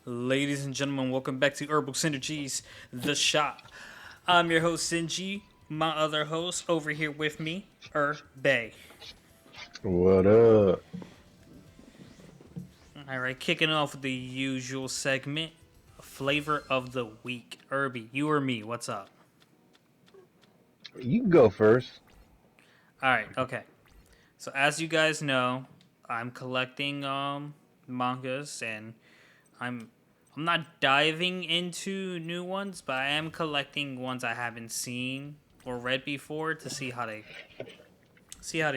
Ladies and gentlemen, welcome back to Herbal Synergies, the shop. I'm your host, Sinji. My other host over here with me, Bay. What up? Alright, kicking off with the usual segment, flavor of the week. Irby, you or me, what's up? You can go first. Alright, okay. So as you guys know, I'm collecting mangas and I'm I'm not diving into new ones, but I am collecting ones I haven't seen or read before to see how they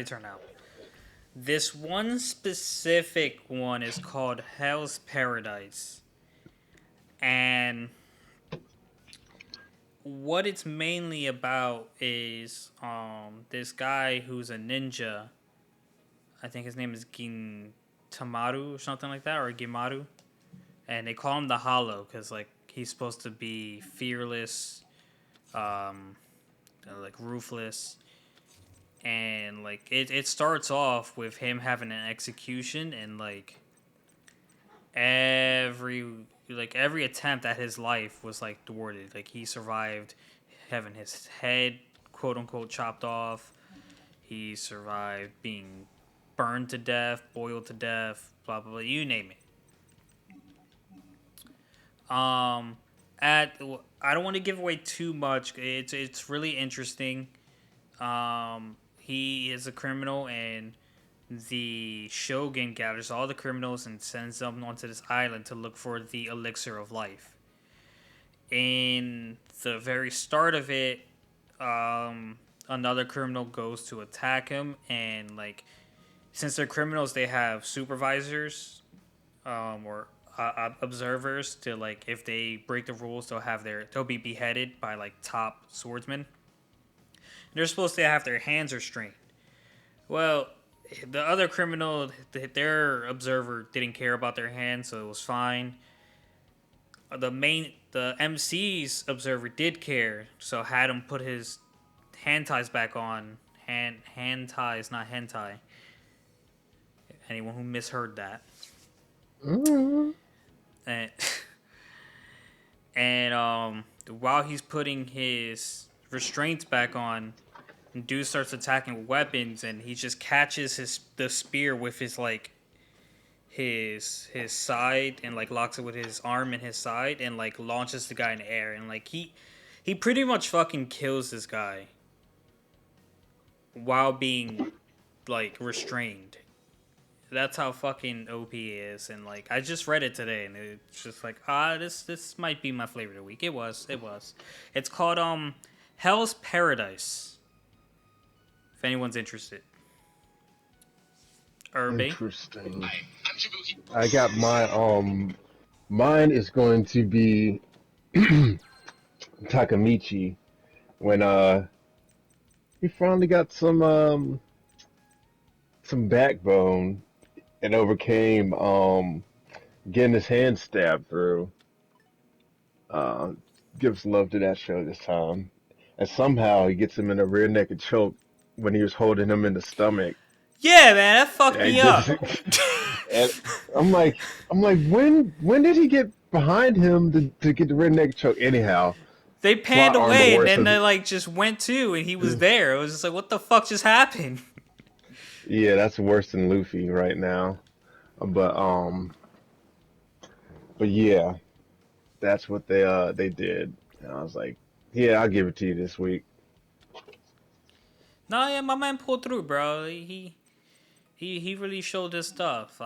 turn out. This one specific one is called Hell's Paradise. And what it's mainly about is this guy who's a ninja. I think his name is Gintamaru or something like that, or Gimaru. And they call him the Hollow because like he's supposed to be fearless, um, like ruthless, and like it starts off with him having an execution and every every attempt at his life was like thwarted. Like he survived having his head quote unquote chopped off. He survived being burned to death, boiled to death, blah blah blah. You name it. Um, at I don't want to give away too much. It's really interesting. He is a criminal, and the Shogun gathers all the criminals and sends them onto this island to look for the elixir of life. In the very start of it, another criminal goes to attack him, and like since they're criminals, they have supervisors or observers to like if they break the rules, they'll be beheaded by like top swordsmen. They're supposed to have their hands restrained. Well, the other criminal, their observer didn't care about their hands, so it was fine. The MC's observer did care, so had him put his hand ties back on. Hand ties, not hentai. Anyone who misheard that. Mm-hmm. And and while he's putting his restraints back on, dude starts attacking with weapons, and he just catches the spear with his side and like locks it with his arm and his side and like launches the guy in the air, and like he pretty much fucking kills this guy while being like restrained. That's how fucking OP is, and like I just read it today, and it's just like this might be my flavor of the week. It was. It's called Hell's Paradise. If anyone's interested, Irby. Interesting. I got mine is going to be Takamichi when he finally got some backbone and overcame getting his hand stabbed through. Uh Gives love to that show this time. And somehow he gets him in a rear naked choke when he was holding him in the stomach. Yeah, man, that fucked And me up. and I'm like, when did he get behind him to get the redneck choke? Anyhow, They plot panned armor away, and worse. then they like just went to, and he was there. It was just like, what the fuck just happened? Yeah, that's worse than Luffy right now. But but yeah, that's what they did. And I was like, yeah, I'll give it to you this week. No, yeah, my man pulled through, bro. He really showed his stuff.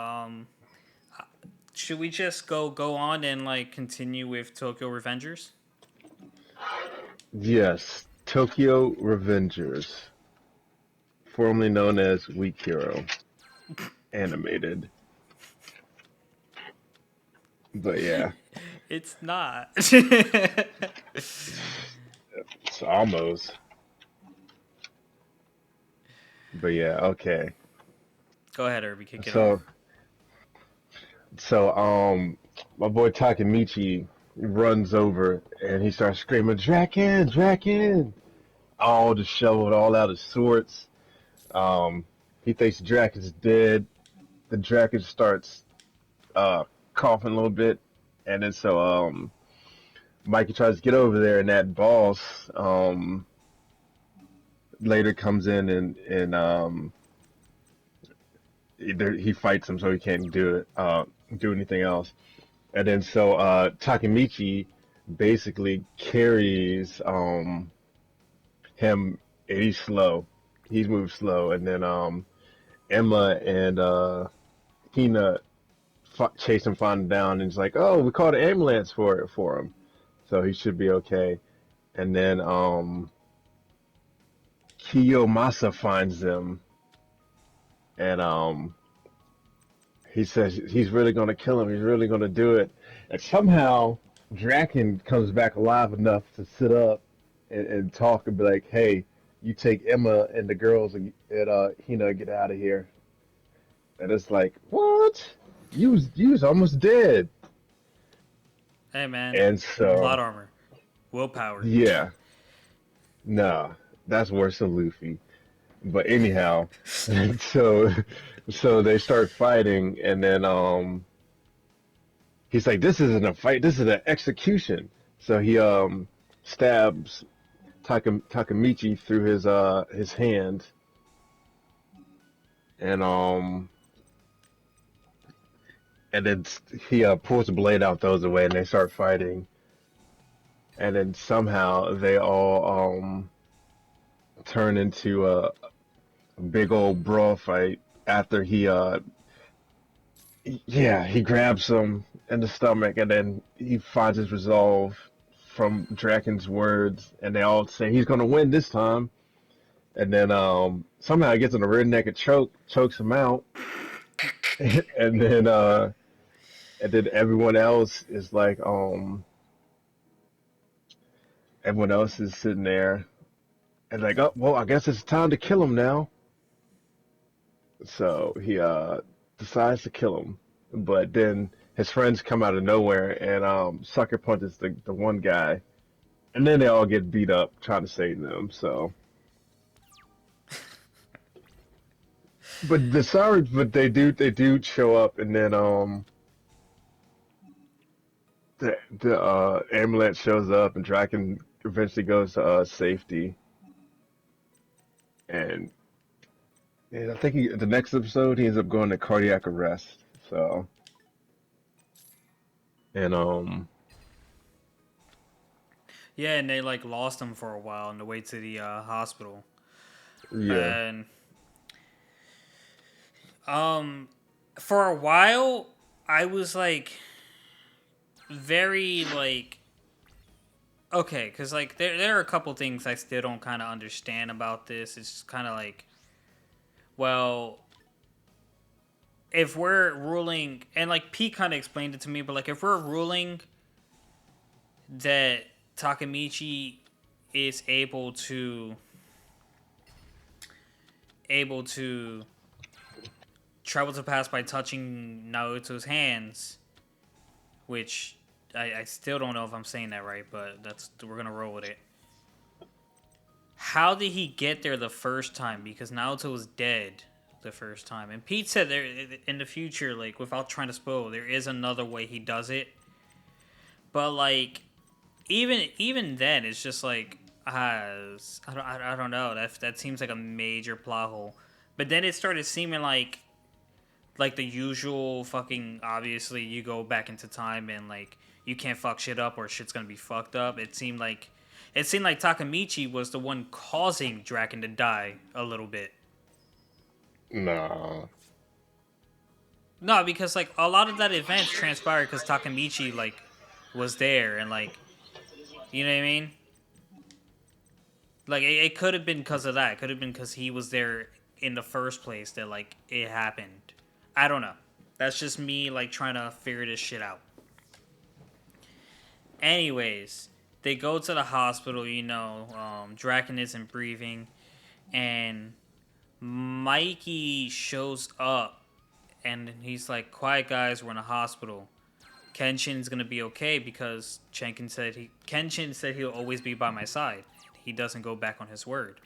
Should we just go on and like continue with Tokyo Revengers? Yes, Tokyo Revengers, formerly known as Weak Hero, animated. But yeah, It's not. it's almost. But yeah, okay. Go ahead, Irby, kick it off. So so my boy Takemichi runs over and he starts screaming, Draken, Draken! All disheveled, all out of sorts. Um, he thinks Draken's dead. The Draken starts uh coughing a little bit And then so Mikey tries to get over there, and that boss later comes in and either he fights him so he can't do anything else. And then so Takemichi basically carries him, and he's slow. He's moved slow, and then Emma and Hina chase him, find him down, and he's like, "Oh, we called an ambulance for him, so he should be okay." And then Kiyomasa finds them, and he says he's really going to kill him. He's really going to do it. And somehow Draken comes back alive enough to sit up and talk and be like, "Hey, you take Emma and the girls and Hina, get out of here." And it's like, "What? You was almost dead." Hey man, And so plot armor, willpower. yeah, nah, that's worse than Luffy. But anyhow, so so they start fighting, and then he's like, "This isn't a fight. This is an execution." So he stabs Takamichi through his hand, and then he pulls the blade out, throws it away, and they start fighting. And then somehow they all turn into a big old brawl fight after he grabs him in the stomach, and then he finds his resolve from Draken's words, and they all say he's gonna win this time. And then somehow he gets in a rear naked choke, chokes him out, and then everyone else is like everyone else is sitting there and like, oh well, I guess it's time to kill him now. So he decides to kill him, but then his friends come out of nowhere and sucker punches the one guy, and then they all get beat up trying to save them. So, but they do show up, and then the ambulance shows up, and Draken eventually goes to safety, and I think the next episode he ends up going to cardiac arrest. So, and Yeah, and they like lost him for a while on the way to the hospital. yeah, And um, for a while, I was like very like okay, because like there are a couple things I still don't kind of understand about this. It's just kind of like, well, if we're ruling, and like Pete kind of explained it to me, but like if we're ruling that Takamichi is able to travel to past by touching Naruto's hands, which I still don't know if I'm saying that right, but we're gonna roll with it. How did he get there the first time? Because Naruto was dead the first time, and Pete said there in the future, like without trying to spoil, there is another way he does it. But like even then, it's just like I don't know. That seems like a major plot hole. But then it started seeming like the usual fucking obviously you go back into time and like you can't fuck shit up or shit's gonna be fucked up. It seemed like Takamichi was the one causing Draken to die a little bit. nah, No, because like a lot of that event transpired because Takamichi like was there and like you know what I mean. Like it could have been because of that. It could have been because he was there in the first place that like it happened. I don't know. That's just me like trying to figure this shit out. Anyways, they go to the hospital. Draken isn't breathing, and Mikey shows up, and he's like, "Quiet, guys. We're in a hospital. Kenshin's gonna be okay because Kenshin said he'll always be by my side. He doesn't go back on his word."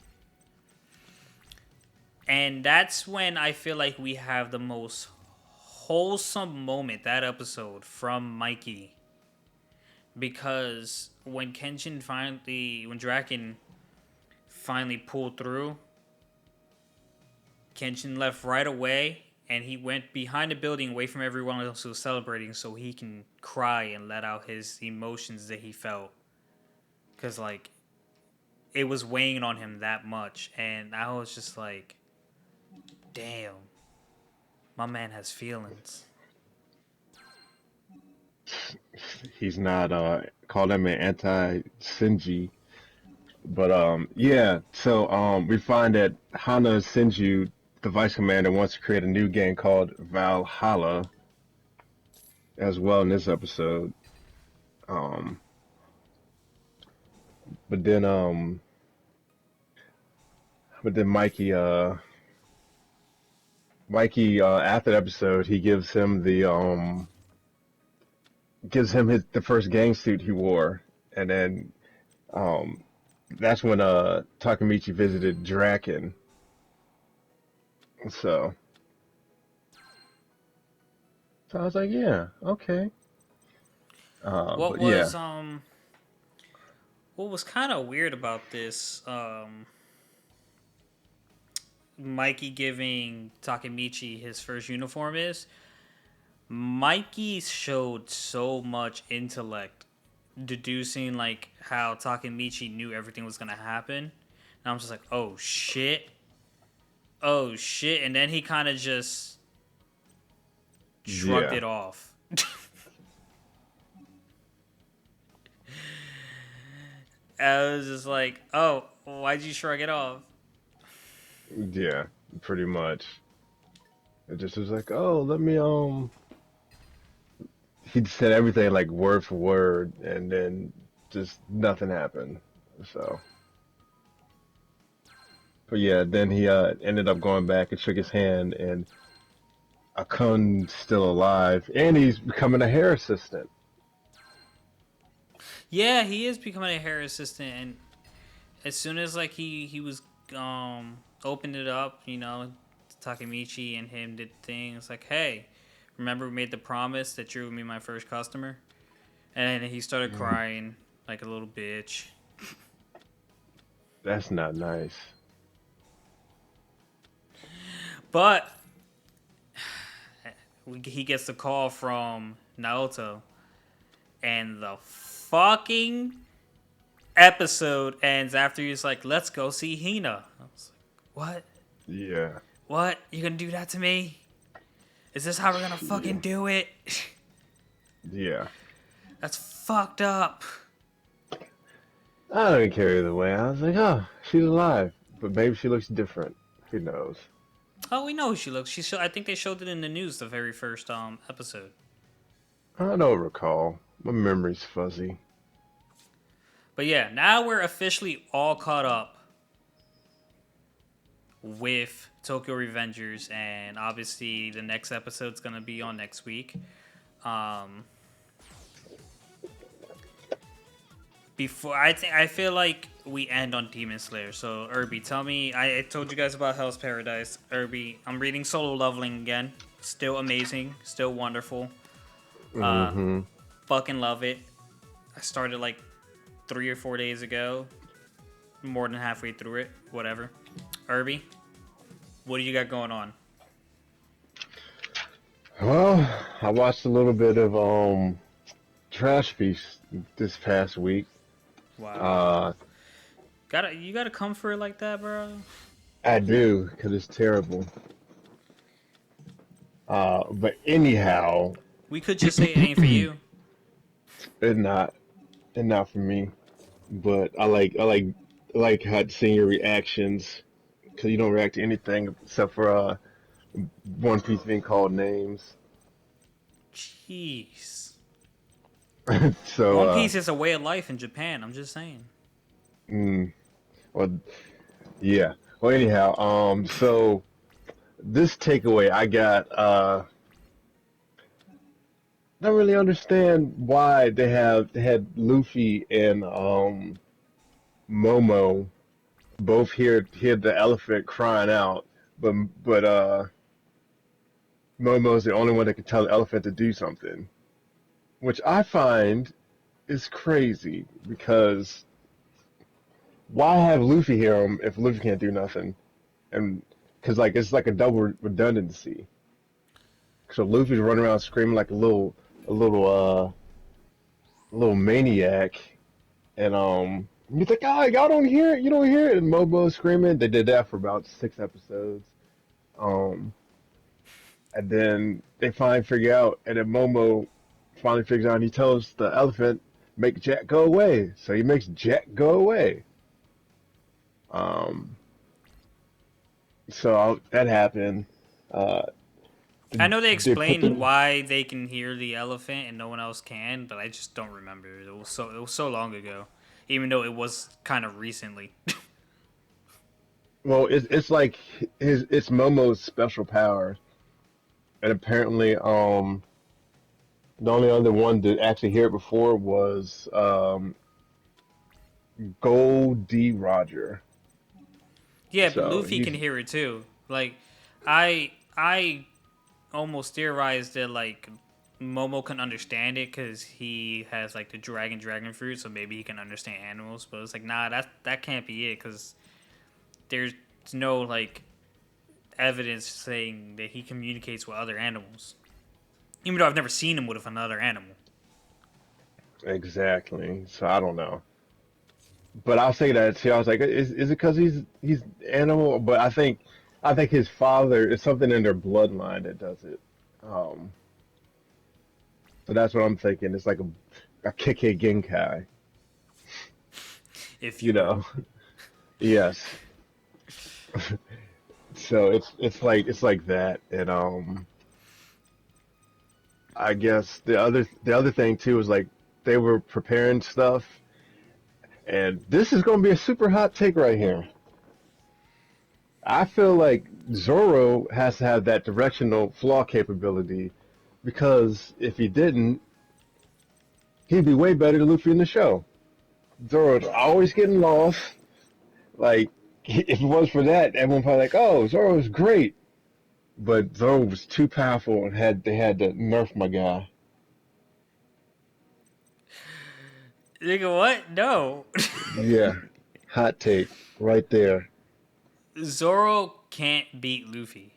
And that's when I feel like we have the most wholesome moment that episode from Mikey. because when Draken finally pulled through, Kenshin left right away, and he went behind the building away from everyone else who was celebrating so he can cry and let out his emotions that he felt. Because, like, it was weighing on him that much. And I was just like, damn, my man has feelings. He's not call him an anti-Sinji, but yeah. So we find that Hana Senju, the vice commander, wants to create a new game called Valhalla as well in this episode. Um, but then Mikey after the episode he gives him the first gang suit he wore, and then um that's when Takamichi visited Draken. So so I was like, yeah, okay. What But yeah, was what was kind of weird about this Mikey giving Takemichi his first uniform is Mikey showed so much intellect, deducing like how Takemichi knew everything was gonna happen. And I'm just like, oh shit, and then he kind of just shrugged yeah, it off. I was just like, oh, why'd you shrug it off? yeah, pretty much. It just was like, oh, let me he said everything like word for word, and then just nothing happened. So, but yeah, then he ended up going back and shook his hand, and Akun's still alive, and he's becoming a hair assistant. Yeah, he is becoming a hair assistant, and as soon as like he was opened it up, Takemichi and him did things like, hey, remember we made the promise that you would be my first customer, and then he started Mm, crying like a little bitch. that's not nice. But he gets the call from Naoto, and the fucking episode ends after he's like, let's go see Hina. I was like, what? Yeah, What? You gonna do that to me? Is this how we're gonna yeah, fucking do it? yeah. That's fucked up. I don't care either way. I was like, oh, she's alive, but maybe she looks different. Who knows? Oh, we know who she looks. I think they showed it in the news the very first episode. I don't recall. My memory's fuzzy. But yeah, now we're officially all caught up with Tokyo Revengers, and obviously the next episode's gonna be on next week. Um, I feel like we end on Demon Slayer. So Irby, tell me. I told you guys about Hell's Paradise. Irby, I'm reading Solo Leveling again. Still amazing. Still wonderful. Uh, Mm-hmm. fucking love it. I started like 3 or 4 days ago. More than halfway through it. Whatever. Irby, what do you got going on? Well, I watched a little bit of Trash Feast this past week. Wow. Uh, You gotta come for it like that, bro. I do, because it's terrible. But anyhow, We could just say it ain't for you. it's not, it's not for me. But I like how seeing your reactions, because you don't react to anything except for One Piece being called names. Jeez. So, One Piece is a way of life in Japan. I'm just saying. mm, well, yeah. Well, anyhow, so this takeaway I got, don't really understand why they had Luffy and Momo both hear the elephant crying out, but but Momo's the only one that can tell the elephant to do something, which I find is crazy because why have Luffy hear him if Luffy can't do nothing? And because like it's like a double redundancy. So Luffy's running around screaming like a little little maniac, and he's like, "Ah, y'all don't hear it, you don't hear it." And Momo screaming. They did that for about 6 episodes. Um, and then they finally figure out, and then Momo finally figures out. And he tells the elephant, "Make Jack go away." So he makes Jack go away. Um, so that happened. Uh, I know they they put explained the why they can hear the elephant and no one else can, but I just don't remember. It was so long ago, even though it was kind of recently. well, it's like it's Momo's special power, and apparently, the only other one to actually hear it before was Gold D. Roger. Yeah, but So Luffy can he's hear it too. Like, I almost theorized that like Momo can understand it because he has like the dragon fruit, so maybe he can understand animals. But it's like, nah, that can't be it because there's no like evidence saying that he communicates with other animals. Even though I've never seen him with another animal. exactly. So I don't know, but I'll say that too. I was like, is it because he's animal? But I think his father is something in their bloodline that does it. Um, so that's what I'm thinking. It's like a Kike Genkai, If you you will. know? Yes. So it's like that, and I guess the other thing too is like they were preparing stuff, and this is going to be a super hot take right here. I feel like Zoro has to have that directional flaw capability because if he didn't, he'd be way better than Luffy in the show. Zoro's always getting lost. Like if it was for that, everyone probably like, oh, Zoro's great, but Zoro was too powerful and they had to nerf my guy. Nigga, what? No. Yeah, hot take right there. Zoro can't beat Luffy.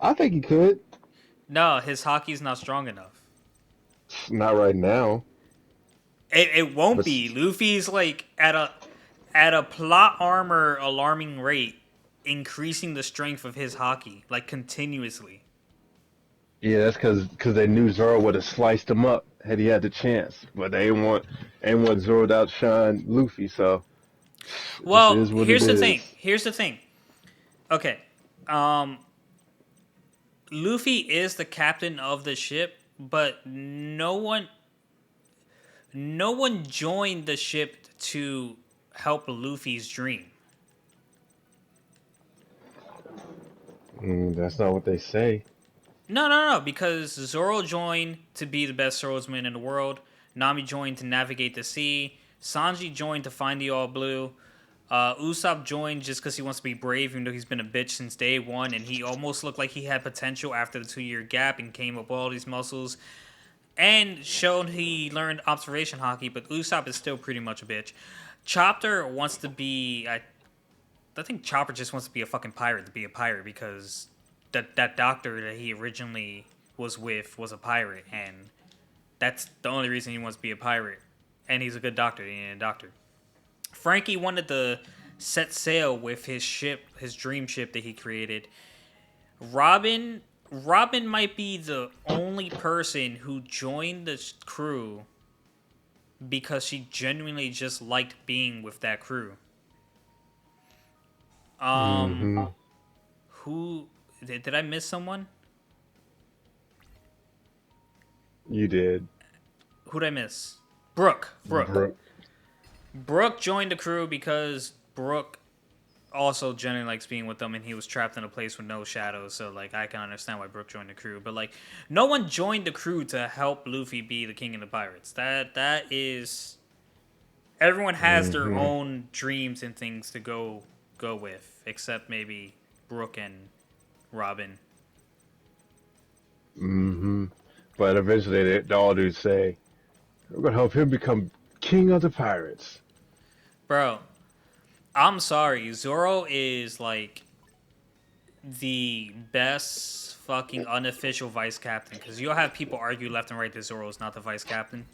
I think he could. No, his hockey's not strong enough. Not right now, It won't but be. Luffy's like at a plot armor alarming rate, increasing the strength of his hockey like continuously. yeah, that's because they knew Zoro would have sliced him up had he had the chance, but they ain't want Zoro to outshine Luffy, so it just Well, is what it is. Here's the thing. Okay, um, Luffy is the captain of the ship, but no one joined the ship to help Luffy's dream. That's not what they say. No, because Zoro joined to be the best swordsman in the world. Nami joined to navigate the sea. Sanji joined to find the All Blue. Usopp joined just because he wants to be brave, even though he's been a bitch since day one, and he almost looked like he had potential after the 2 year gap and came up with all these muscles and showed he learned observation hockey. But Usopp is still pretty much a bitch. Chopper wants to be. I think Chopper just wants to be a fucking pirate to be a pirate because that doctor that he originally was with was a pirate, and that's the only reason he wants to be a pirate. And he's a good doctor. He ain't a doctor. Frankie wanted to set sail with his ship, his dream ship that he created. Robin, Robin might be the only person who joined the crew because she genuinely just liked being with that crew. Um, Hmm. who did I miss someone? You did, Who did I miss? Brooke. bro. Brooke joined the crew because Brooke also generally likes being with them, and he was trapped in a place with no shadows. So like, I can understand why Brooke joined the crew, but like, no one joined the crew to help Luffy be the king of the pirates. That is everyone has their Hmm. own dreams and things to go with, except maybe Brooke and Robin. Hmm. But eventually, they all do say We're gonna help him become king of the pirates. Bro, I'm sorry. Zoro is like the best fucking unofficial vice captain because you'll have people argue left and right that Zoro is not the vice captain.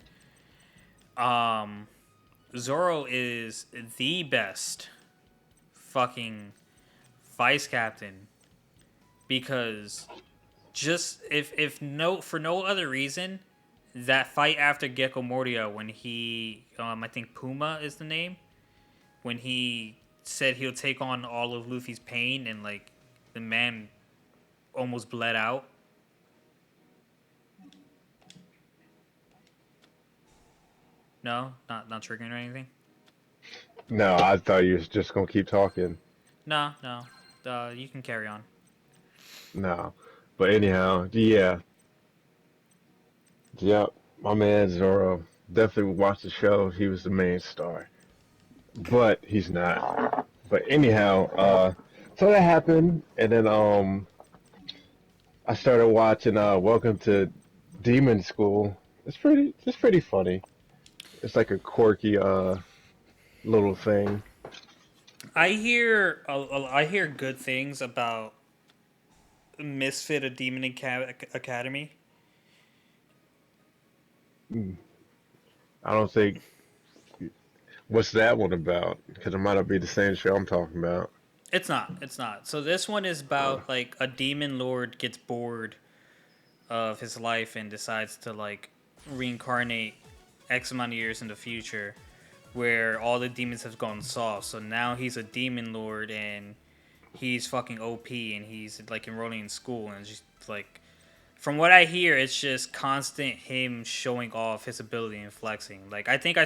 Um, Zoro is the best fucking vice captain because just if no for no other reason, that fight after Gecko Moria when he I think Puma is the name, when he said he'll take on all of Luffy's pain and like the man almost bled out. No, not triggering or anything. No, I thought you was just gonna keep talking. No, no. You can carry on. No, but anyhow, yeah, yep. My man Zoro definitely watched the show. He was the main star, but he's not. But anyhow, so that happened, and then I started watching Welcome to Demon School. It's pretty funny. It's like a quirky little thing. I hear good things about Misfit of Demon Academy. Mm, I don't think what's that one about? Because it might not be the same show I'm talking about. It's not. It's not. So this one is Uh, about like a demon lord gets bored of his life and decides to like reincarnate X amount of years in the future where all the demons have gone soft. So now he's a demon lord and he's fucking OP and he's like enrolling in school and it's just like from what I hear, it's just constant him showing off his ability and flexing. Like I think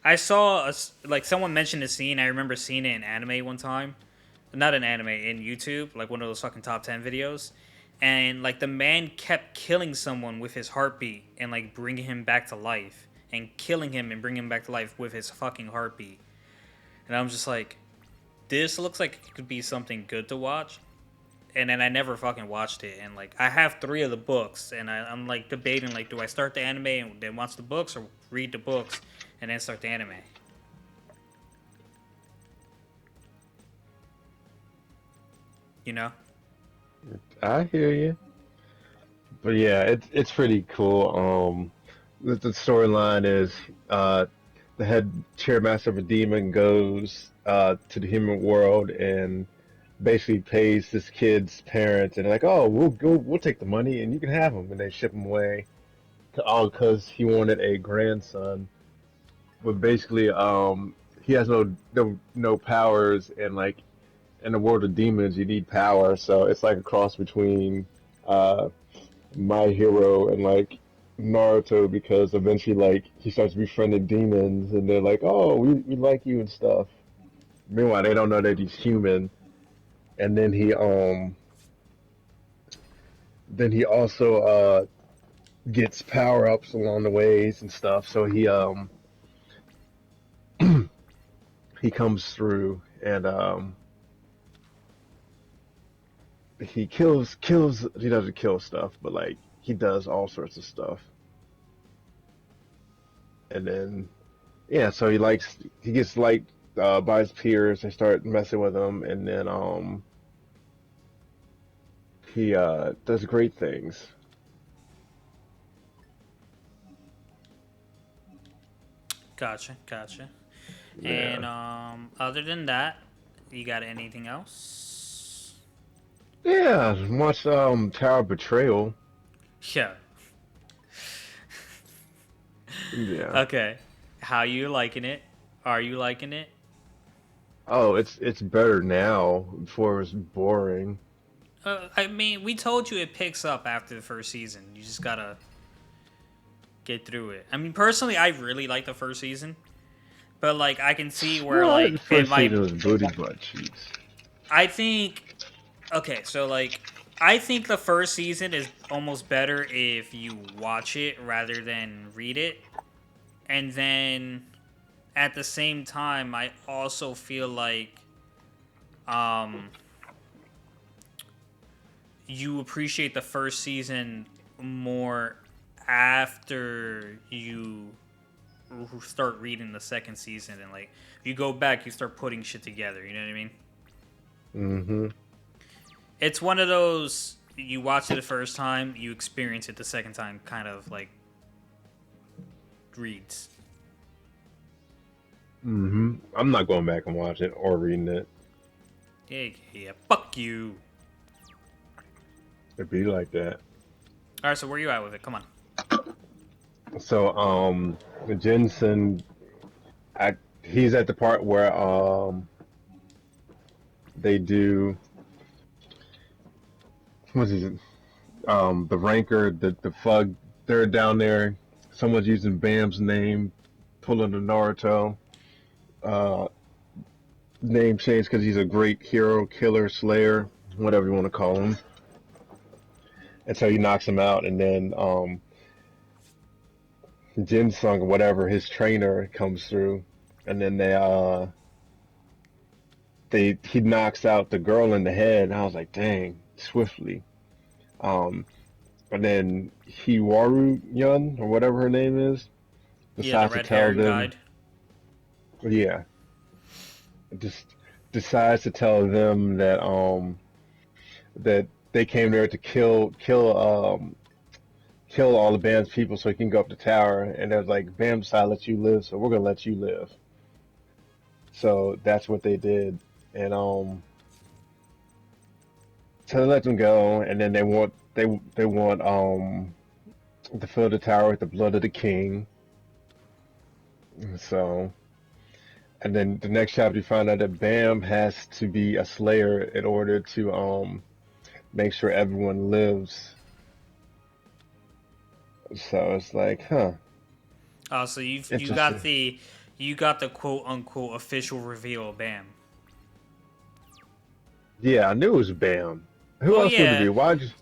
I saw like someone mentioned the scene. I remember seeing it in anime one time, not an anime in YouTube, like one of those fucking top 10 videos. And like the man kept killing someone with his heartbeat and like bringing him back to life and killing him and bringing him back to life with his fucking heartbeat. And I'm just like, this looks like it could be something good to watch. And then I never fucking watched it. And like I have three of the books, and I'm like debating like, do I start the anime and then watch the books, or read the books and then start the anime? You know? I hear you, but yeah, it's pretty cool. The storyline is uh, the head chairmaster of a demon goes to the human world and basically pays this kid's parents, and they're like, "Oh, we'll take the money, and you can have him," and they ship him away to all because he wanted a grandson. But basically, he has no powers, and like in the world of demons, you need power. So it's like a cross between uh, My Hero and like Naruto because eventually like he starts befriending demons and they're like, oh, we like you and stuff. Meanwhile, they don't know that he's human. And then he also gets power ups along the ways and stuff. So he comes through and he kills he doesn't kill stuff, but like he does all sorts of stuff. And then yeah, so he gets liked by his peers. They start messing with him, and then he does great things. Gotcha, gotcha. And Yeah, other than that, you got anything else? yeah. Watch Tower of Betrayal. Yeah. Yeah. Okay. How you liking it? Are you liking it? Oh, it's better now. Before it was boring. I mean, we told you it picks up after the first season. You just gotta get through it. I mean, personally, I really like the first season, but like I can see where Well, the like it first might. season was booty butt cheeks. I think okay, so like I think the first season is almost better if you watch it rather than read it, and then at the same time, I also feel like um you appreciate the first season more after you who start reading the second season, and like if you go back, you start putting shit together. You know what I mean? Mm-hmm. It's one of those you watch it the first time, you experience it the second time, kind of like reads. Mm-hmm. I'm not going back and watching it or reading it. Yeah, yeah. Fuck you. It'd be like that. All right, so where you at with it? Come on. So, Jensen, he's at the part where they do what's his the ranker, the fug. They're down there. Someone's using Bam's name, pulling the Naruto uh, name change because he's a great hero, killer, slayer, whatever you want to call him. And so he knocks him out, and then Jin Sung, whatever his trainer, comes through, and then he knocks out the girl in the head, and I was like, dang, swiftly. Um, and then Hiwaru Yun, or whatever her name is, Yeah, the decides to red tell hair them, guide. yeah, just decides to tell them that they came there to kill all the band's people so he can go up the tower. And they're like, Bam decided to let you live, so we're gonna let you live. So that's what they did, and so they let them go, and then they want to fill the tower with the blood of the king. So, and then the next chapter you find out that Bam has to be a slayer in order to make sure everyone lives. So it's like, huh, Oh, so interesting. you got the quote unquote official reveal of Bam. Yeah, I knew it was Bam. Who Well, else would it yeah, be? Why just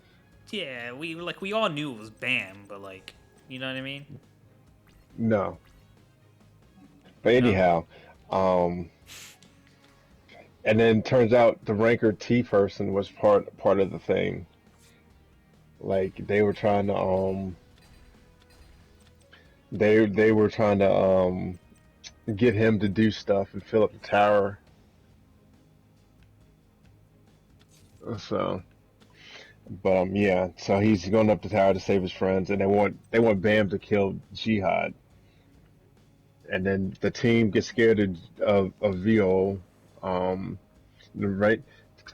yeah. We all knew it was Bam, but like, you know what I mean? no? But No. anyhow, um, and then turns out the Ranker T person was part of the thing. Like they were trying to get him to do stuff and fill up the tower. So, but yeah, so he's going up the tower to save his friends, and they want Bam to kill Jihad, and then the team gets scared of Viol, um, right?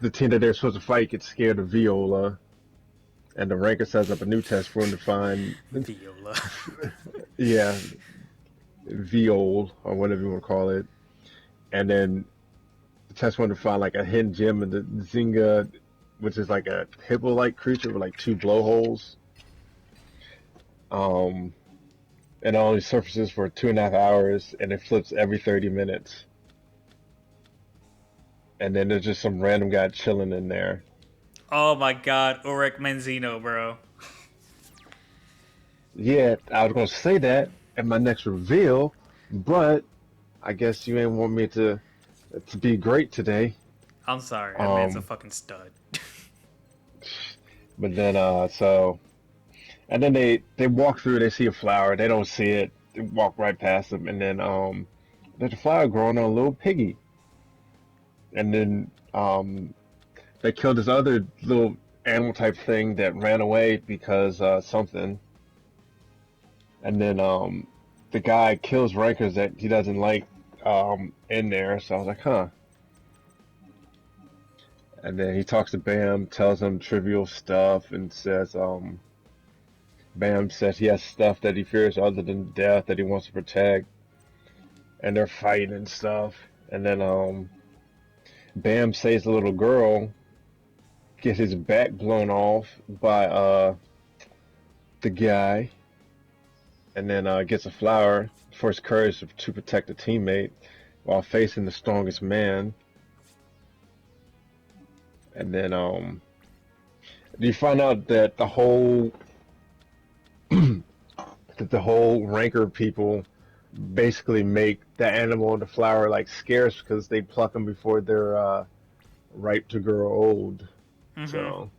The team that they're supposed to fight gets scared of Viola, and the Ranker sets up a new test for him to find, Viola. yeah, Viol or whatever you want to call it, and then the test one to find like a hidden gem in the Zinga, which is like a hippo-like creature with like two blowholes. Um, and it only surfaces for 2.5 hours, and it flips every 30 minutes. And then there's just some random guy chilling in there. Oh my God, Ulrich Menzino, bro. Yeah, I was gonna say that at my next reveal, but I guess you ain't want me to be great today. I'm sorry, that man's a Um, fucking stud. but then and then they walk through, they see a flower, they don't see it, they walk right past them, and then there's a flower growing on a little piggy, and then they killed this other little animal type thing that ran away because something, and then the guy kills rankers that he doesn't like in there. So I was like, huh. And then he talks to Bam, tells him trivial stuff, and says Bam says he has stuff that he fears other than death that he wants to protect, and they're fighting and stuff. And then Bam saves the little girl, gets his back blown off by the guy, and then gets a flower for his courage to protect a teammate while facing the strongest man. And then you find out that the whole ranker people basically make the animal and the flower like scarce because they pluck them before they're ripe to grow old. Mm-hmm. So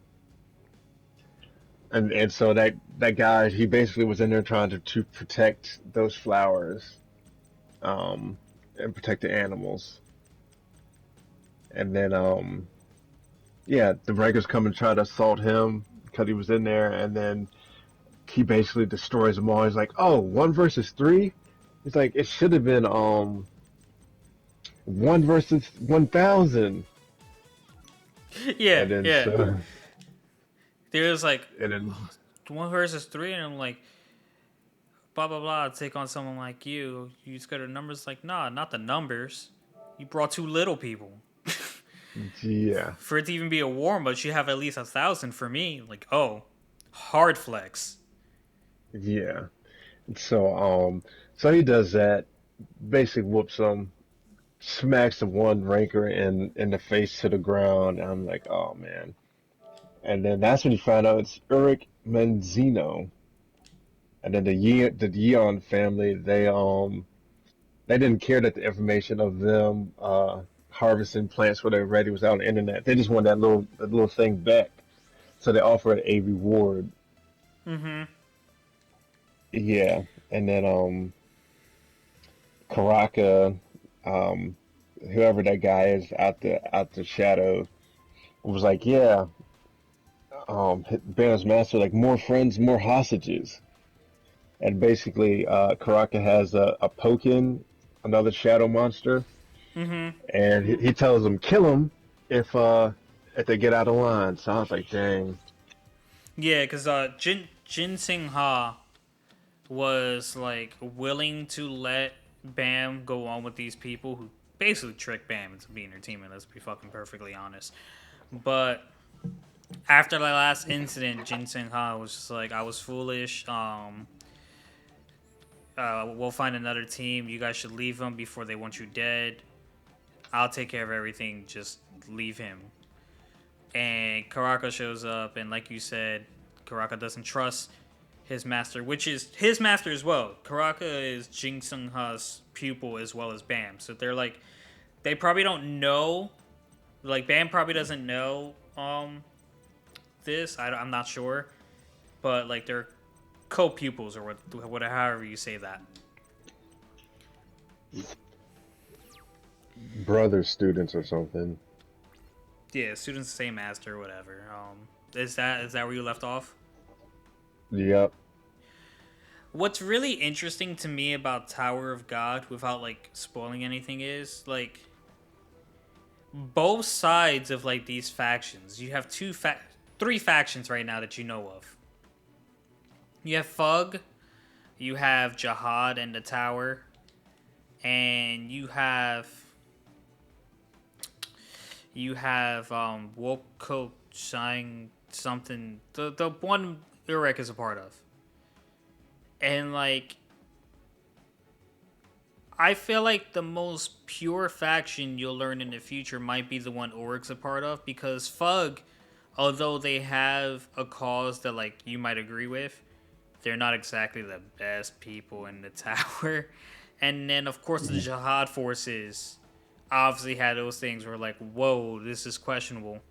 and so that guy he basically was in there trying to protect those flowers. um, and protect the animals. And then yeah, the Rangers come and try to assault him because he was in there, and then he basically destroys them all. He's like, "Oh, one versus three." He's like, "It should have been one versus 1,000." Yeah, And then yeah. so There's like and then one versus three, and I'm like, blah blah blah. Take on someone like you. You just go to numbers. Like, nah, not the numbers. You brought too little people. yeah, For it to even be a war, but you have at least 1,000 for me. Like, oh, hard flex. yeah. So so he does that, basically whoops him, smacks the one ranker in the face to the ground. And I'm like, oh man. And then that's when you find out it's Eric Menzino. And then the Yeon family, they didn't care that the information of them harvesting plants where they're ready was out on the internet. They just wanted that little thing back. So they offered a reward. Mm-hmm. Yeah. And then Karaka, um, whoever that guy is out the shadow, was like, yeah, Baron's master, like more friends, more hostages. And basically, Karaka has a Pokin, another shadow monster, Mm-hmm. and he tells them kill him if they get out of line. So I was like, dang, Yeah, because Jin Sing Ha was like willing to let Bam go on with these people who basically tricked Bam into being their teammate. Let's be fucking perfectly honest. But after the last incident, Jin Sing Ha was just like, I was foolish. We'll find another team. You guys should leave them before they want you dead. I'll take care of everything. Just leave him. And Karaka shows up, and like you said, Karaka doesn't trust his master, which is his master as well. Karaka is Jin Sung Ha's pupil as well as Bam. So they're like, they probably don't know. Like Bam probably doesn't know this. I'm not sure, but like they're co-pupils or whatever, however you say that. brother students or something. Yeah, students the same master, whatever. Is that where you left off? Yep. What's really interesting to me about Tower of God, without like spoiling anything, is like both sides of like these factions. You have three factions right now that you know of. You have Fug, you have Jihad and the Tower, and you have Woko Shine something, the one Urek is a part of. And like I feel like the most pure faction you'll learn in the future might be the one Oryx's a part of, because Fug, although they have a cause that like you might agree with, they're not exactly the best people in the tower. And then of course the Jihad forces obviously had those things where like, whoa, this is questionable.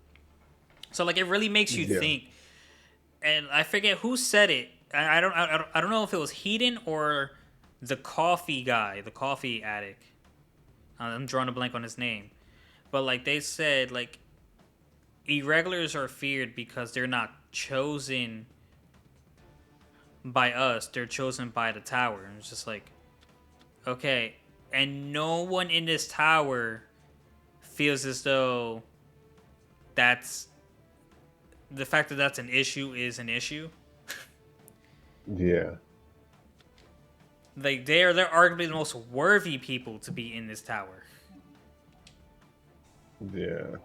So like it really makes you Yeah. think. And I forget who said it. I don't know if it was Heaton or the coffee guy, the coffee addict. I'm drawing a blank on his name, but like they said, like irregulars are feared because they're not chosen by us; they're chosen by the tower. And it's just like, okay, and no one in this tower feels as though that's the fact that that's an issue is an issue. Yeah. Like they're arguably the most worthy people to be in this tower. Yeah.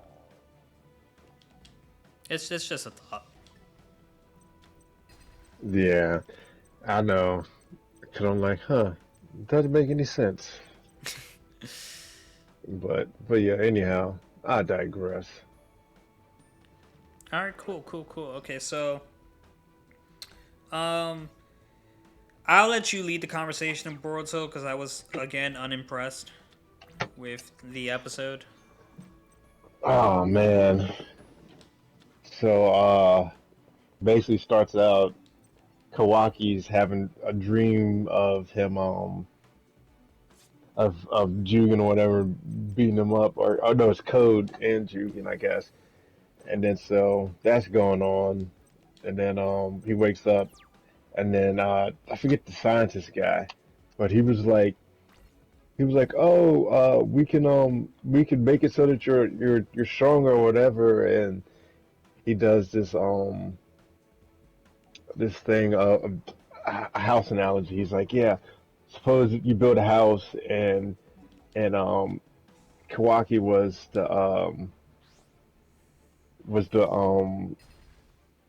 It's just a thought. Yeah. I know. Cause I'm like, huh, doesn't make any sense. But yeah, anyhow, I digress. All right, cool, cool, cool. Okay, so um, I'll let you lead the conversation in Boruto because I was again unimpressed with the episode. Oh man. So basically starts out Kawaki's having a dream of him of Jugan or whatever beating him up, or oh no, it's Code and Jugan, I guess. And then so that's going on, and then he wakes up, and then I forget the scientist guy, but he was like, oh, we can make it so that you're stronger or whatever, and he does this thing a house analogy. He's like, yeah, suppose you build a house and Kawaki was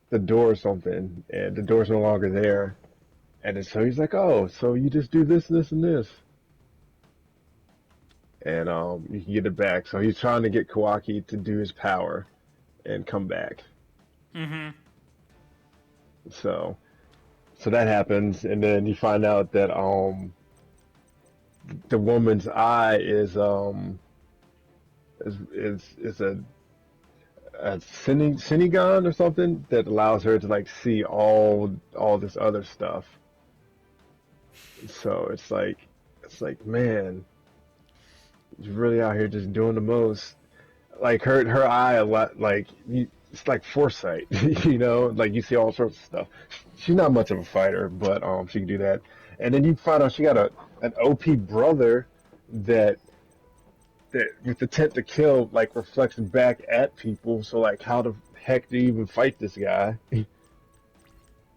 the door or something, and the door's no longer there, and then, so he's like, oh, so you just do this, this, and this, and you can get it back. So he's trying to get Kawaki to do his power and come back. Mm-hmm. So so that happens, and then you find out that the woman's eye is a Synagogue or something that allows her to like see all this other stuff. So it's like man, she's really out here just doing the most. Like her eye a lot like it's like foresight, you know, like you see all sorts of stuff. She's not much of a fighter, but she can do that. And then you find out she got a an OP brother that with the intent to kill like reflects back at people. So like how the heck do you even fight this guy? Like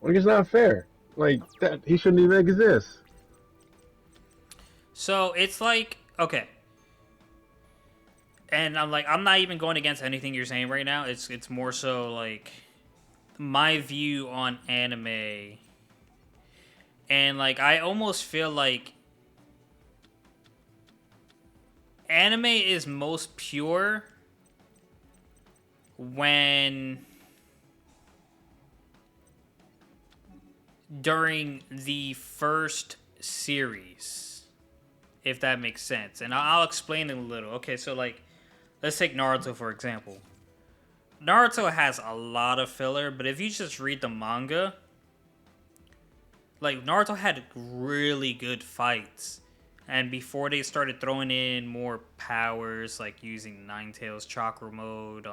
it's not fair. Like that he shouldn't even exist. So it's like, okay, and I'm like, I'm not even going against anything you're saying right now. It's more so like my view on anime, and like I almost feel like anime is most pure when during the first series, if that makes sense. And I'll explain it a little. Okay, so like let's take Naruto for example. Naruto has a lot of filler, but if you just read the manga, like Naruto had really good fights. And before they started throwing in more powers, like using Nine Tails Chakra Mode,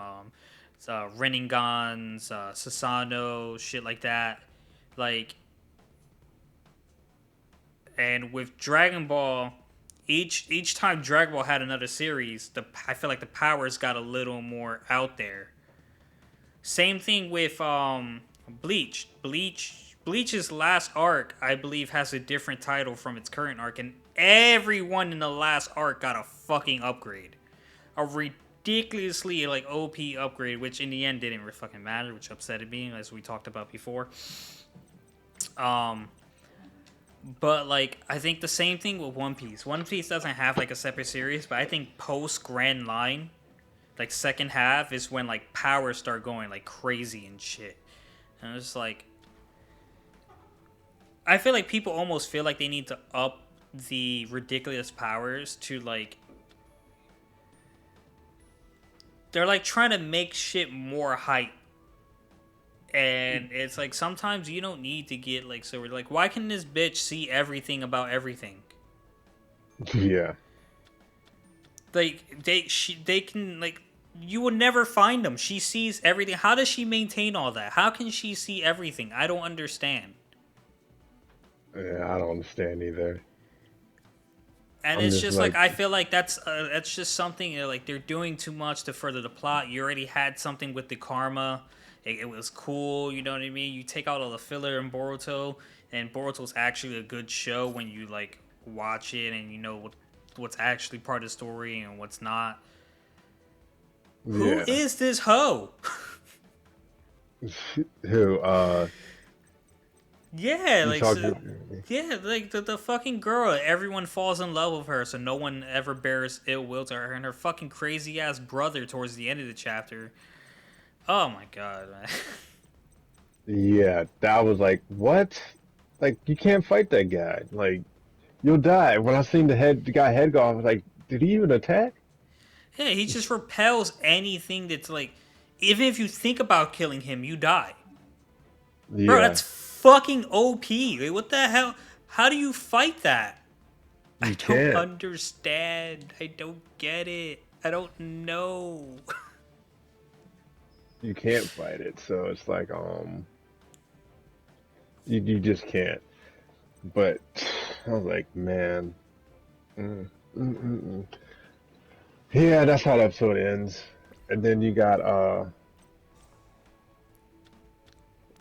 Reningans, Sasano, shit like that, like, and with Dragon Ball, each time Dragon Ball had another series, I feel like the powers got a little more out there. Same thing with Bleach. Bleach's last arc, I believe, has a different title from its current arc, and everyone in the last arc got a fucking upgrade, a ridiculously like OP upgrade, which in the end didn't really fucking matter, which upset me, as we talked about before. But like I think the same thing with One Piece. One Piece doesn't have like a separate series, but I think post Grand Line, like second half, is when like powers start going like crazy and shit. And it's like I feel like people almost feel like they need to up the ridiculous powers to like they're like trying to make shit more hype. And it's like sometimes you don't need to get like so we're like, why can this bitch see everything about everything? Yeah. Like they can like you will never find them. She sees everything. How does she maintain all that? How can she see everything? I don't understand. Yeah, I don't understand either. And I'm it's just just like like, I feel like that's just something like they're doing too much to further the plot. You already had something with the karma. It was cool, you know what I mean? You take out all the filler in Boruto, and Boruto's actually a good show when you like watch it and you know what's actually part of the story and what's not. Who yeah. is this hoe? Who Yeah, you like talking? so, yeah, like the fucking girl. Everyone falls in love with her, so no one ever bears ill will to her. And her fucking crazy ass brother towards the end of the chapter. Oh my god, man. Yeah, that was like what? Like you can't fight that guy. Like you'll die. When I seen the guy head go off, I was like, did he even attack? Yeah, he just repels anything that's like. Even if you think about killing him, you die. Bro, Yeah, that's fucking OP. Like, what the hell? How do you fight that? I You don't can't. understand. I don't get it. I don't know. You can't fight it. So it's like you just can't. But I was like, man, mm, mm. Yeah, that's how the episode ends. And then you got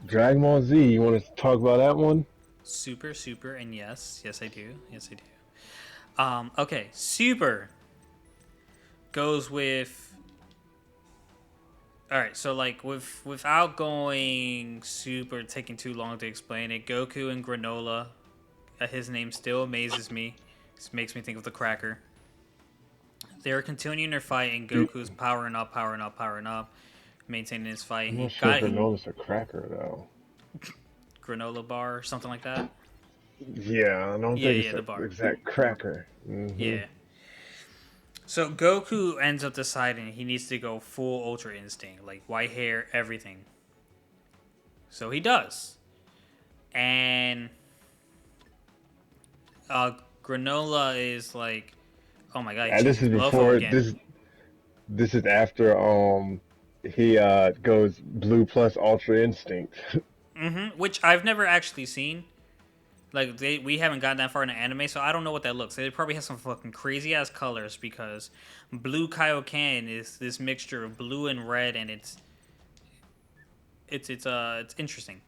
Dragon Ball Z. You want to talk about that one? Super, super, and yes, yes I do. Yes I do. Okay, super goes with. All right, so like without going super taking too long to explain it, Goku and Granola, his name still amazes me. This makes me think of the cracker. They're continuing their fight, and You, Goku's powering up, powering up, powering up, maintaining his fight. I'm He not sure got if I he noticed a cracker though. granola bar or something like that. Yeah, I don't Yeah, think yeah, it's the an bar. exact cracker. Hmm. Yeah. So Goku ends up deciding he needs to go full Ultra Instinct, like white hair, everything. So he does, and uh, Granola is like, "Oh my god, he And changed this his is Blofo before again." this is after he goes blue plus ultra instinct. Which I've never actually seen. Like we haven't gotten that far in the anime, so I don't know what that looks. It probably has some fucking crazy ass colors because blue Kaioken is this mixture of blue and red, and it's interesting.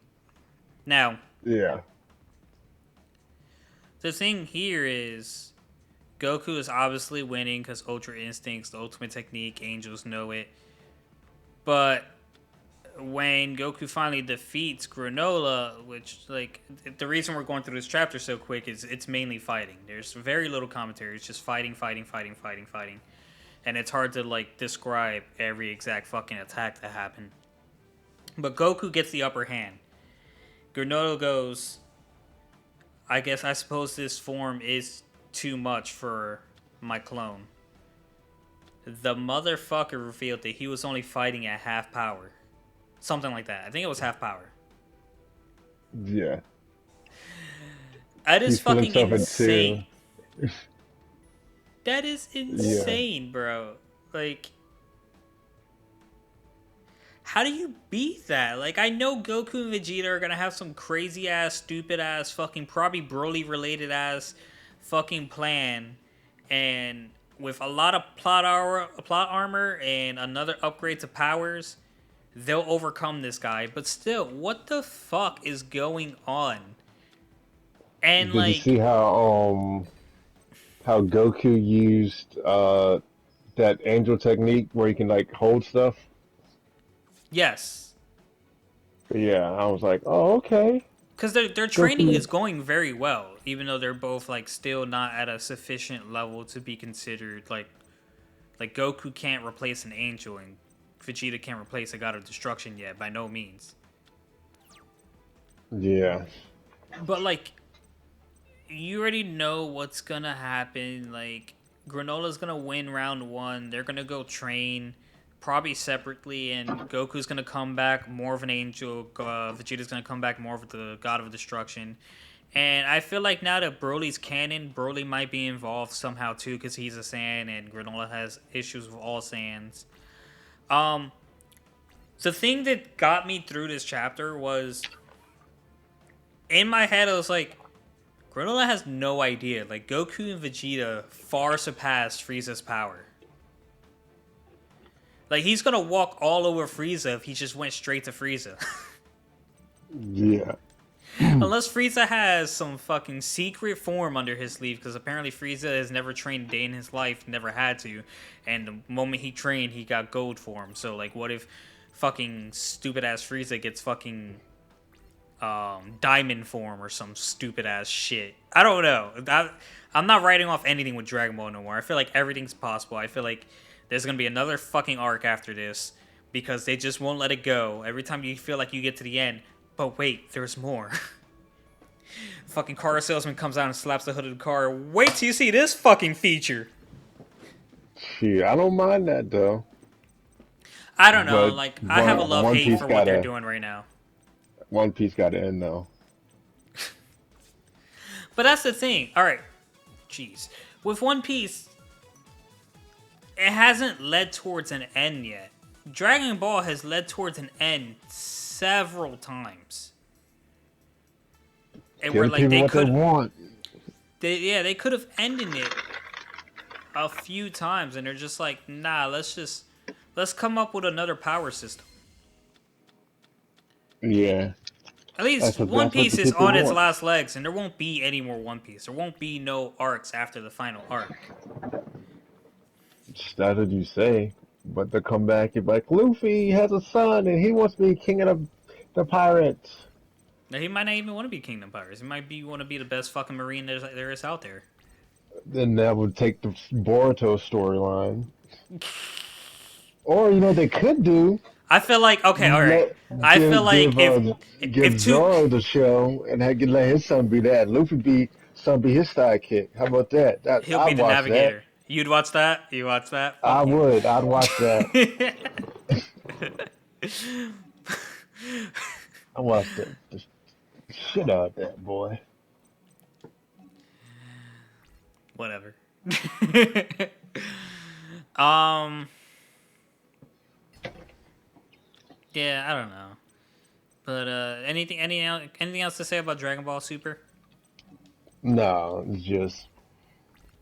Now Yeah. the thing here is Goku is obviously winning because Ultra Instinct's the ultimate technique. Angels know it, but when Goku finally defeats Granola, which like the reason we're going through this chapter so quick is it's mainly fighting. There's very little commentary. It's just fighting, fighting, fighting, fighting, fighting, and it's hard to like describe every exact fucking attack that happened. But Goku gets the upper hand. Granola goes, I suppose this form is too much for my clone. The motherfucker revealed that he was only fighting at half power. Something like that. I think it was half power. Yeah. That He is split fucking himself in two. insane. That is Yeah. insane, bro. Like, how do you beat that? Like, I know Goku and Vegeta are gonna have some crazy ass, stupid ass, fucking probably Broly related ass fucking plan, and with a lot of plot armor, and another upgrade to powers, they'll overcome this guy. But still, what the fuck is going on? And Did you like, see how Goku used that angel technique where he can like hold stuff? yes, Yeah, I was like, oh okay. because their training Goku. is going very well, even though they're both like still not at a sufficient level to be considered like Goku can't replace an angel and Vegeta can't replace a god of destruction yet, by no means. Yeah. But like, you already know what's gonna happen. Like, Granola's gonna win round one. They're gonna go train, probably separately, and Goku's gonna come back more of an angel. Vegeta's gonna come back more of the god of destruction. And I feel like now that Broly's canon, Broly might be involved somehow too, because he's a Saiyan and Granola has issues with all Saiyans. Um, the thing that got me through this chapter was in my head. I was like, Granola has no idea. Like, Goku and Vegeta far surpassed Frieza's power. Like, he's gonna walk all over Frieza if he just went straight to Frieza. Yeah. Unless Frieza has some fucking secret form under his sleeve, because apparently Frieza has never trained a day in his life, never had to, and the moment he trained, he got gold form. So, like, what if fucking stupid ass Frieza gets fucking diamond form or some stupid ass shit? I don't know. I'm not writing off anything with Dragon Ball no more. I feel like everything's possible. I feel like there's gonna be another fucking arc after this because they just won't let it go. Every time you feel like you get to the end, but wait, there's more. Fucking car salesman comes out and slaps the hood of the car. Wait till you see this fucking feature. Shoot, I don't mind that though. I don't know. But Like, I have a love One hate Piece for what they're gotta doing right now. end though. But that's the thing. All right. jeez, with One Piece, it hasn't led towards an end yet. Dragon Ball has led towards an end several times, and Give where the like people what they want. they could have ended it a few times, and they're just like, nah, let's come up with another power system. Yeah, At least because One that's what Piece the is people on its want. last legs, and there won't be any more One Piece. There won't be no arcs after the final arc. That's what you say. But they come back and be like, Luffy has a son and he wants to be king of the pirates. Now, he might not even want to be Kingdom Pirates. He might be want to be the best fucking marine there is out there. Then that would take the Boruto storyline. Or, you know, they could do, I feel like okay, all right. let, I feel give, like give, if uh, give if two, Zoro the show and let his son be that. Luffy son be his sidekick. How about that? he'll be I'd the watch that. navigator. You'd watch that? You watch that? I Fuck you. would. I'd watch that. I watched the shit out of that boy. Whatever. um. Yeah, I don't know. But anything else to say about Dragon Ball Super? No, it's just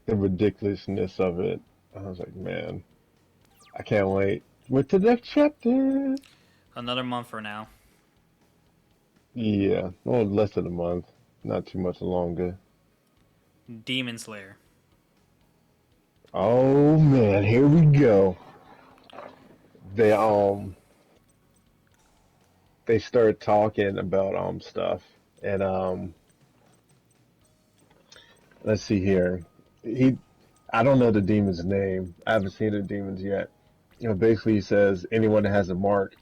the ridiculousness of it. I was like, man, I can't wait. Wait to the next chapter. Another month for now. Yeah, well, less than a month, not too much longer. Demon Slayer. Oh man, here we go. They they start talking about stuff, and let's see here. He, I don't know the demon's name. I haven't seen the demons yet. You know, basically he says anyone that has a mark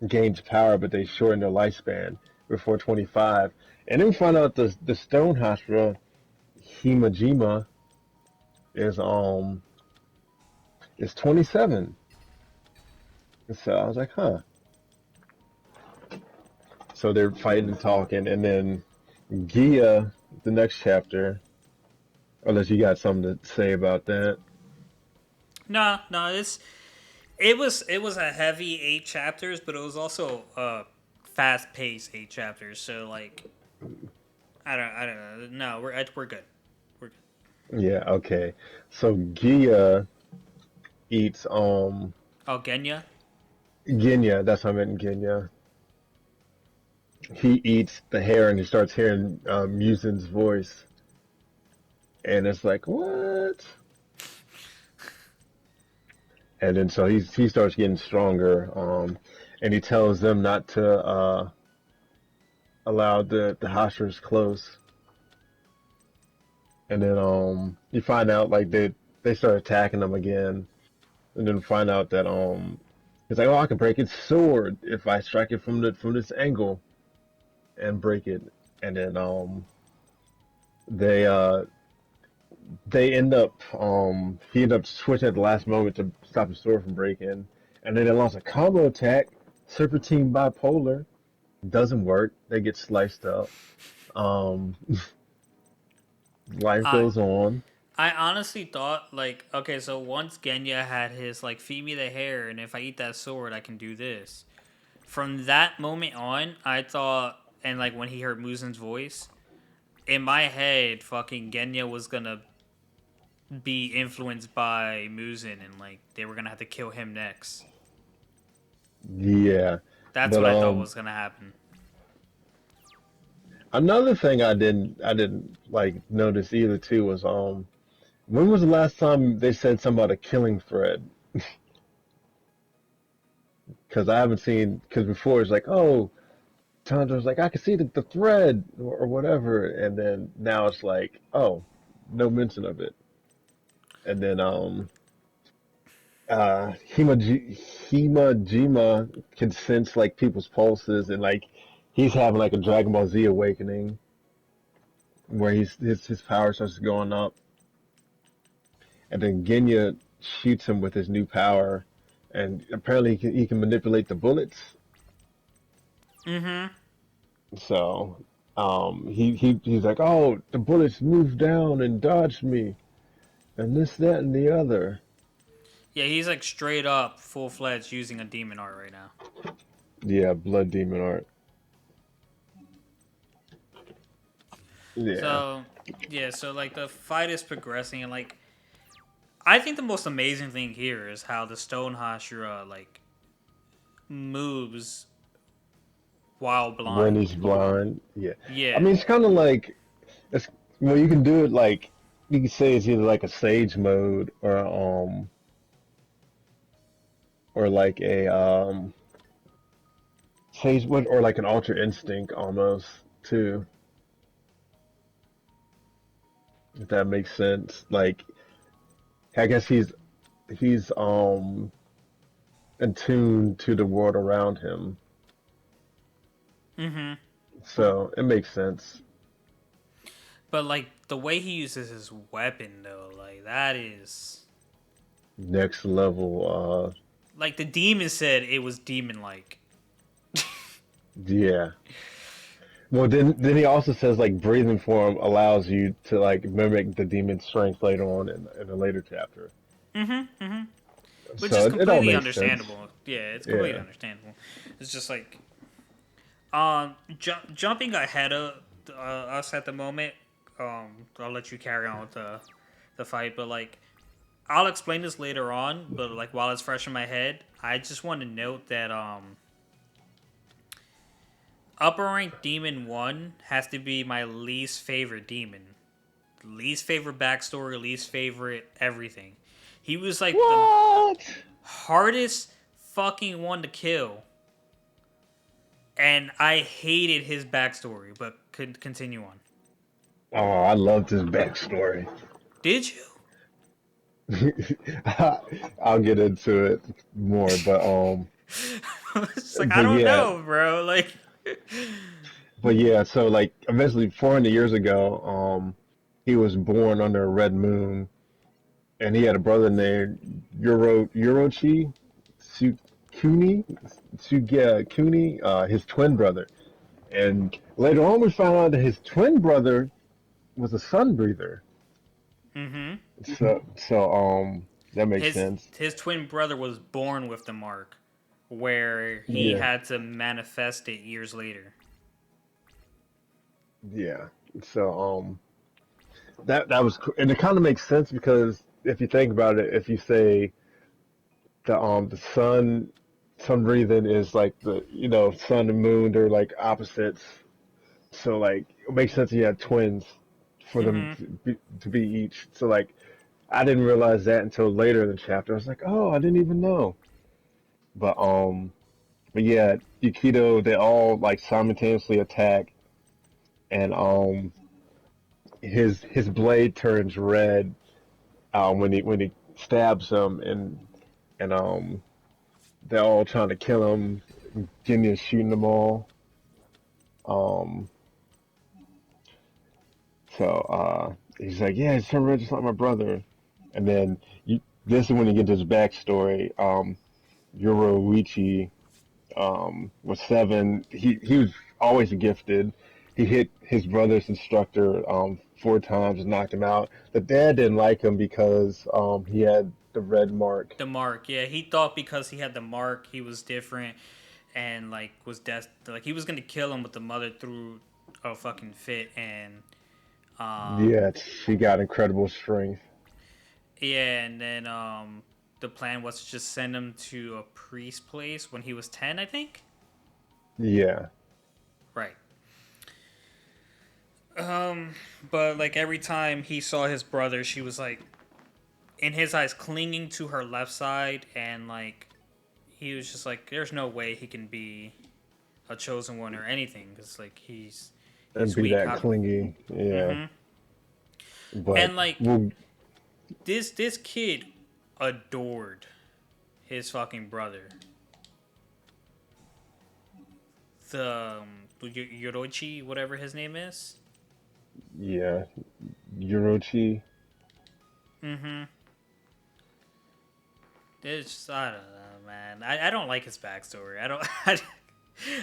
gains power, but they shorten their lifespan before 25. And then we find out the Stone Hashira Himajima is 27. So I was like, huh. So they're fighting and talking, and then Gia, the next chapter. Unless you got something to say about that. No, no, it was a heavy 8 chapters, but it was also fast paced 8 chapters. So like, I don't know. No, we're good. We're good. Yeah, okay. So Gia eats Oh, Genya. Genya, that's what I meant Genya. He eats the hair and he starts hearing Muzin's voice. And it's like, what? And then so he starts getting stronger. And he tells them not to allow the Hashras close. And then you find out like they start attacking them again. And then find out that he's like, oh, I can break its sword if I strike it from this angle and break it. And then they uh they end up he ended up switching at the last moment to stop his sword from breaking. And then they launch a combo attack, Serpentine Bipolar. Doesn't work. They get sliced up. Um Life I goes on. I honestly thought like, okay, so once Genya had his like, feed me the hair, and if I eat that sword, I can do this. From that moment on, I thought, and like when he heard Muzin's voice, in my head, fucking Genya was gonna be influenced by Muzin, and like they were gonna have to kill him next. Yeah. That's But what I thought was gonna happen. another thing I didn't like notice either too was when was the last time they said something about a killing thread? Because I haven't seen. Because before it's like, oh, Tandra's like, I can see the thread or whatever, and then now it's like, oh, no mention of it. And then Himajima can sense like people's pulses, and like he's having like a Dragon Ball Z awakening where his power starts going up, and then Genya shoots him with his new power, and apparently he can manipulate the bullets. Mm-hmm. So He's like, oh, the bullets moved down and dodged me, and this, that, and the other. Yeah, he's like straight up full fledged using a demon art right now. Yeah, blood demon art. Yeah, So yeah, so like the fight is progressing, and like I think the most amazing thing here is how the Stone Hashira like moves while when blind. he's blind. Yeah, I Yeah. mean it's kind of like it's well you can do it like you can say it's either like a sage mode or like a sage mode or like an ultra instinct almost too. If that makes sense. Like I guess he's attuned to the world around him, Mm-hmm. so it makes sense. But like the way he uses his weapon though, like that is Next level. like the demon said it was demon like. Yeah. Well, then he also says like breathing form allows you to like mimic the demon's strength later on in a later chapter. Mm-hmm. Mm-hmm. Which So is it all completely makes sense. understandable. Yeah, it's completely Yeah. understandable. It's just like jumping ahead of us at the moment. I'll let you carry on with the fight, but like I'll explain this later on. But like while it's fresh in my head, I just want to note that upper rank demon one has to be my least favorite demon. Least favorite backstory, least favorite everything. He was like the What? hardest fucking one to kill, and I hated his backstory. But could continue on. Oh, I loved his backstory. Did you? I'll get into it more, It's like I but don't yeah, know, bro. Like, but yeah. So like, eventually, 400 years ago, he was born under a red moon, and he had a brother named Yurochi Tsukuni, Tsugakuni, his twin brother. And later on, we found out that his twin brother was a sun breather. mm-hmm. So that makes his sense. his twin brother was born with the mark, where he Yeah, had to manifest it years later. yeah. So that was and it kind of makes sense because if you think about it, if you say the sun breathing is like the sun and moon, they're like opposites. So like it makes sense you had twins for them Mm-hmm. to be each. So like I didn't realize that until later in the chapter. I was like, oh, I didn't even know. But but yeah, Yukito, they all like simultaneously attack, and his blade turns red when he stabs them, and they're all trying to kill him. Ginya's shooting them all. Um, so he's like, yeah, he's turned red just like my brother. And then this is when you get his backstory. Yoruichi was 7. He was always gifted. He hit his brother's instructor 4 times and knocked him out. The dad didn't like him because he had the red mark. The mark, yeah, he thought because he had the mark, he was different, and like like he was gonna kill him, but the mother threw a fucking fit, and um, Yeah, she got incredible strength. yeah, and then the plan was to just send him to a priest place when he was 10, I think. Yeah, Right. But like every time he saw his brother, she was like in his eyes clinging to her left side, and like he was just like, "There's no way he can be a chosen one or anything, because like and he's be weak." that How? clingy. Yeah, Mm-hmm. but And like well, this kid adored his fucking brother, the Yoroichi, whatever his name is. yeah, Yurochi. Mm-hmm. It's just, I don't know, man. I don't like his backstory. I don't.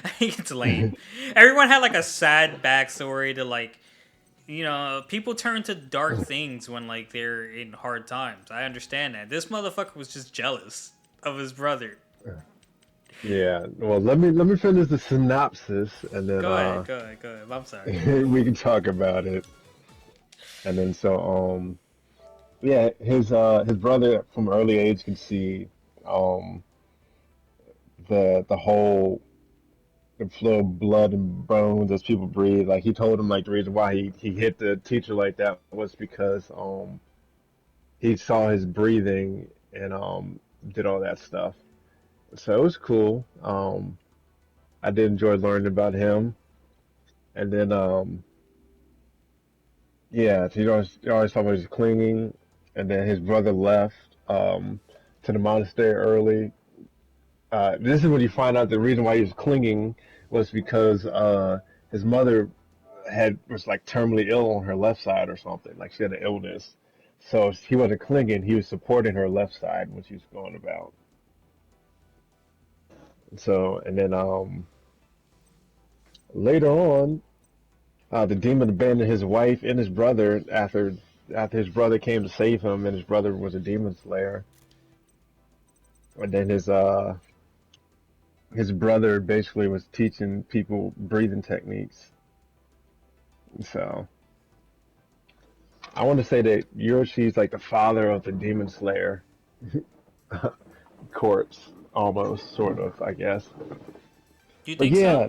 I think it's lame. Everyone had like a sad backstory to like, you know, people turn to dark things when like they're in hard times. I understand that. This motherfucker was just jealous of his brother. Yeah. Well, let me finish the synopsis, and then Go ahead, go ahead, go ahead. I'm sorry. we can talk about it. And then yeah, his brother from early age could see um the whole the flow of blood and bones as people breathe. Like he told him like the reason why he hit the teacher like that was because he saw his breathing and did all that stuff. So it was cool. I did enjoy learning about him. And then yeah, so you always thought he was clinging, and then his brother left to the monastery early. This is when you find out the reason why he was clinging was because his mother was like terminally ill on her left side or something, like she had an illness. So he wasn't clinging; he was supporting her left side when she was going about. So and then later on, the demon abandoned his wife and his brother after his brother came to save him, and his brother was a demon slayer. And then his brother basically was teaching people breathing techniques. So I want to say that Yoroshi's like the father of the demon slayer corpse, almost, sort of, I guess. Do you But think so? yeah,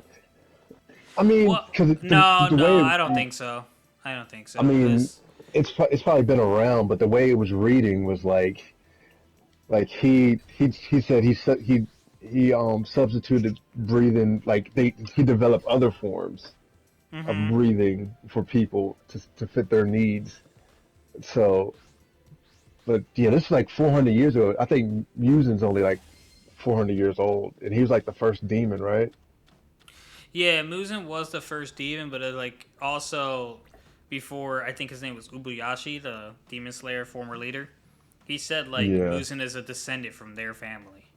I mean, Well, because no, the no, way I don't think so. I don't think I so. mean, Cause it's probably been around, but the way it was reading was like he said he substituted breathing like he developed other forms of mm-hmm. breathing for people to fit their needs. So, but yeah, this is like 400 years ago. I think Muzin's only like 400 years old, and he was like the first demon, right? Yeah, Muzan was the first demon, but like also before I think his name was Ubuyashi, the demon slayer former leader. He said like Yeah, Muzan is a descendant from their family,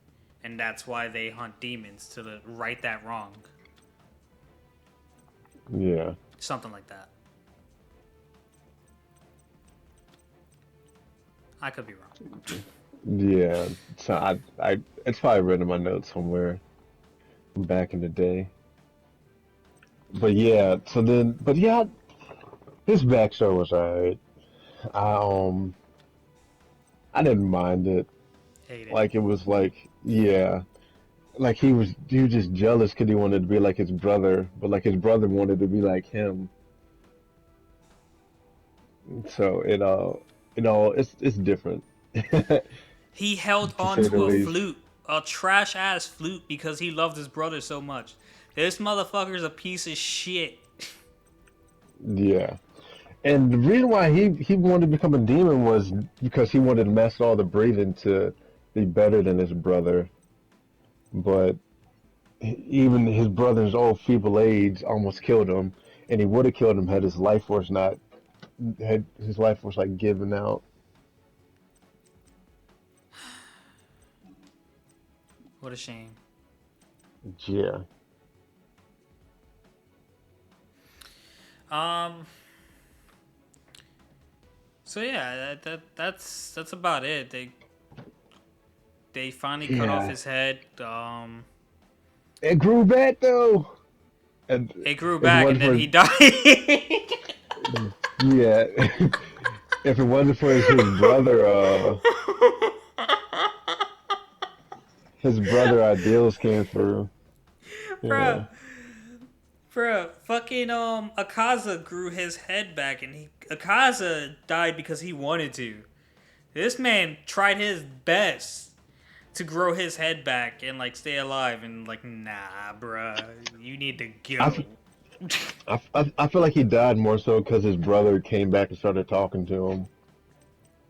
and that's why they hunt demons to right that wrong, yeah, something like that. I could be wrong. yeah. So it's probably written in my notes somewhere from back in the day. But yeah, but yeah, his backstory was alright. I I didn't mind it. Hate it. Like it was like yeah, like he was just jealous because he wanted to be like his brother, but like his brother wanted to be like him. So it's different to He held say the onto a least. flute, a trash ass flute, because he loved his brother so much. This motherfucker's a piece of shit. Yeah, and the reason why he wanted to become a demon was because he wanted to master all the breathing to be better than his brother. But even his brother's old feeble age almost killed him, and he would have killed him had his life force not had his life force like given out. What a shame. Yeah. Um. So yeah, that's about it. They finally cut off Yeah. his head. It grew back though. And It grew if it back, and wasn't then for he died. yeah, if it wasn't for his brother, his brother ideals came through. Yeah. Bruh, bruh, fucking Akaza grew his head back, and Akaza died because he wanted to. This man tried his best to grow his head back and like stay alive, and like, nah, bruh, you need to I, go. I feel like he died more so because his brother came back and started talking to him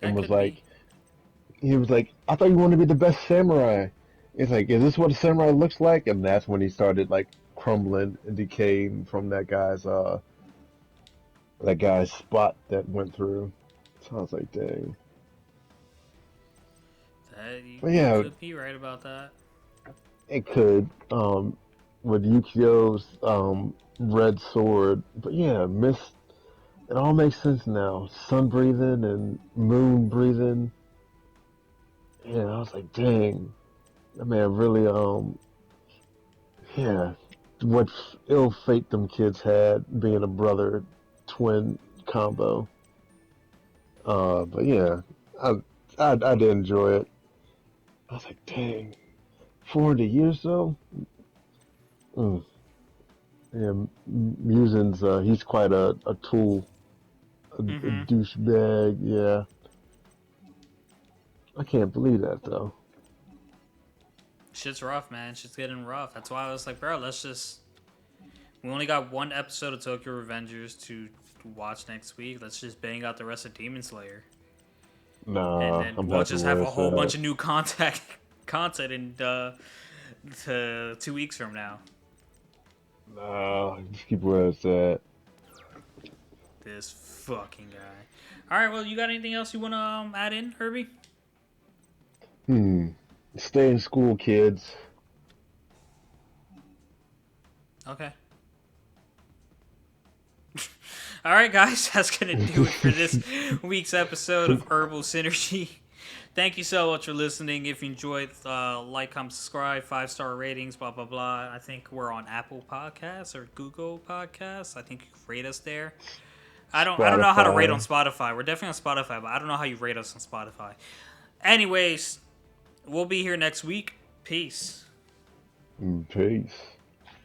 and That was could be. like, he was like, I thought you wanted to be the best samurai. It's like, is this what a samurai looks like? And that's when he started like crumbling and decaying from that guy's spot that went through. So I was like, dang. That you, But you yeah, could be right about that. it could. with Yukio's red sword. But yeah, mist. It all makes sense now. Sun breathing and moon breathing. Yeah, I was like, dang, that man really yeah, what ill fate them kids had being a brother twin combo. But yeah, I, I did enjoy it. I was like, dang, 400 years though. Mm. Yeah, Muzin's he's quite a tool, a Mm-hmm. douchebag. Yeah, I can't believe that though. Shit's rough, man. Shit's getting rough. That's why I was like, bro, let's just. We only got one episode of Tokyo Revengers to watch next week. Let's just bang out the rest of Demon Slayer, and Nah, then I'm we'll happy just have where a it's whole at. bunch of new content in to 2 weeks from now. Nah, just keep where it's at. This fucking guy. All right, well, you got anything else you want to add in, Herbie? Hmm. Stay in school, kids. Okay. All right, guys, that's gonna do it for this week's episode of Herbal Synergy. Thank you so much for listening. If you enjoyed, like, comment, subscribe, 5-star ratings, blah blah blah. I think we're on Apple Podcasts or Google Podcasts. I think you can rate us there. I don't know how to rate on Spotify. Spotify. We're definitely on Spotify, but I don't know how you rate us on Spotify. Anyways, we'll be here next week. Peace. Peace.